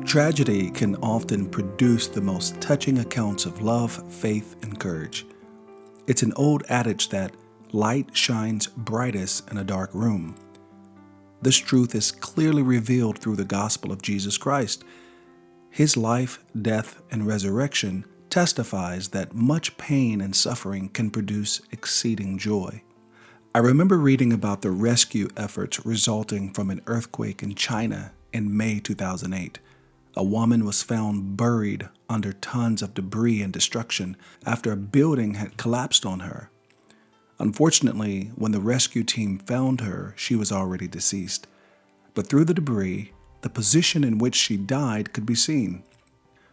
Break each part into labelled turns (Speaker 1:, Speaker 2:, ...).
Speaker 1: Tragedy can often produce the most touching accounts of love, faith, and courage. It's an old adage that light shines brightest in a dark room. This truth is clearly revealed through the gospel of Jesus Christ. His life, death, and resurrection testifies that much pain and suffering can produce exceeding joy. I remember reading about the rescue efforts resulting from an earthquake in China in May 2008. A woman was found buried under tons of debris and destruction after a building had collapsed on her. Unfortunately, when the rescue team found her, she was already deceased. But through the debris, the position in which she died could be seen.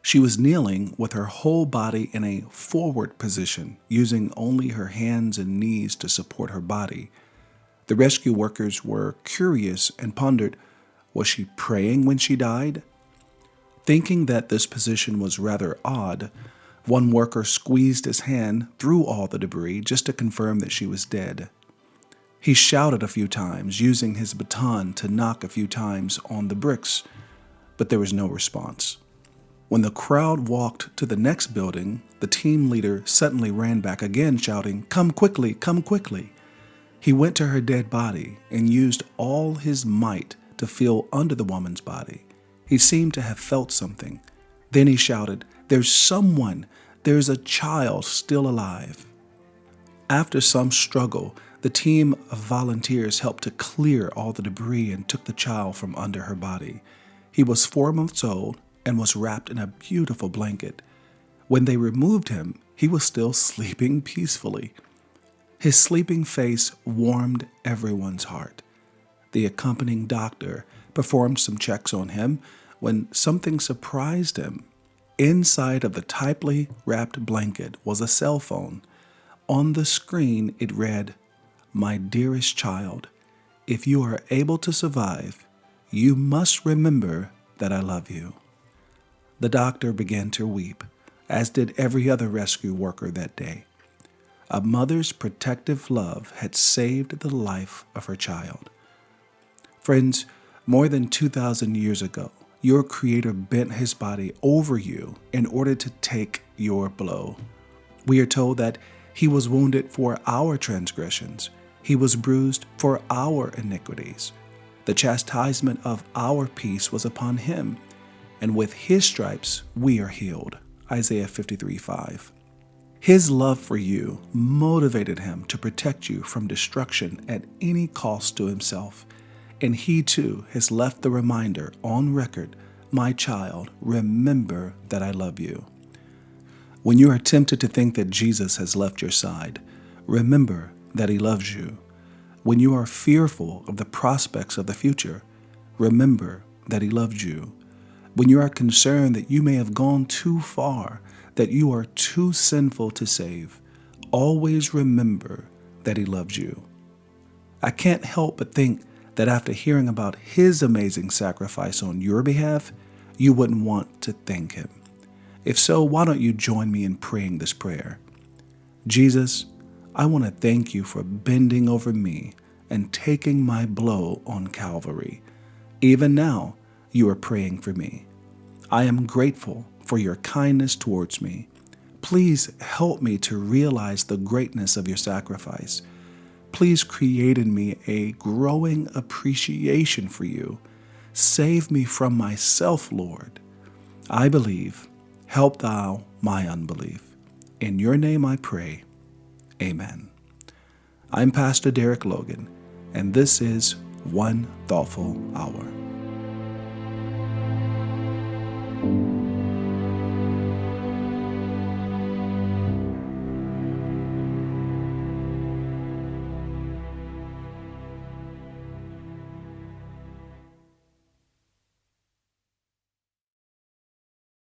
Speaker 1: She was kneeling with her whole body in a forward position, using only her hands and knees to support her body. The rescue workers were curious and pondered, was she praying when she died? Thinking that this position was rather odd, one worker squeezed his hand through all the debris just to confirm that she was dead. He shouted a few times, using his baton to knock a few times on the bricks, but there was no response. When the crowd walked to the next building, the team leader suddenly ran back again, shouting, "Come quickly, come quickly." He went to her dead body and used all his might to feel under the woman's body. He seemed to have felt something. Then he shouted, "There's someone, there's a child still alive." After some struggle, the team of volunteers helped to clear all the debris and took the child from under her body. He was 4 months old and was wrapped in a beautiful blanket. When they removed him, he was still sleeping peacefully. His sleeping face warmed everyone's heart. The accompanying doctor performed some checks on him when something surprised him. Inside of the tightly wrapped blanket was a cell phone. On the screen, it read, "My dearest child, if you are able to survive, you must remember that I love you." The doctor began to weep, as did every other rescue worker that day. A mother's protective love had saved the life of her child. Friends, more than 2,000 years ago, your Creator bent His body over you in order to take your blow. We are told that He was wounded for our transgressions. He was bruised for our iniquities. The chastisement of our peace was upon Him, and with His stripes we are healed. Isaiah 53:5. His love for you motivated Him to protect you from destruction at any cost to Himself. And He too has left the reminder on record, "My child, remember that I love you." When you are tempted to think that Jesus has left your side, remember that He loves you. When you are fearful of the prospects of the future, remember that He loves you. When you are concerned that you may have gone too far, that you are too sinful to save, always remember that He loves you. I can't help but think that after hearing about His amazing sacrifice on your behalf, you wouldn't want to thank Him. If so, why don't you join me in praying this prayer? Jesus, I want to thank you for bending over me and taking my blow on Calvary. Even now, you are praying for me. I am grateful for your kindness towards me. Please help me to realize the greatness of your sacrifice. Please create in me a growing appreciation for you. Save me from myself, Lord. I believe. Help thou my unbelief. In your name I pray. Amen. I'm Pastor Derick Logan, and this is One Thoughtful Hour.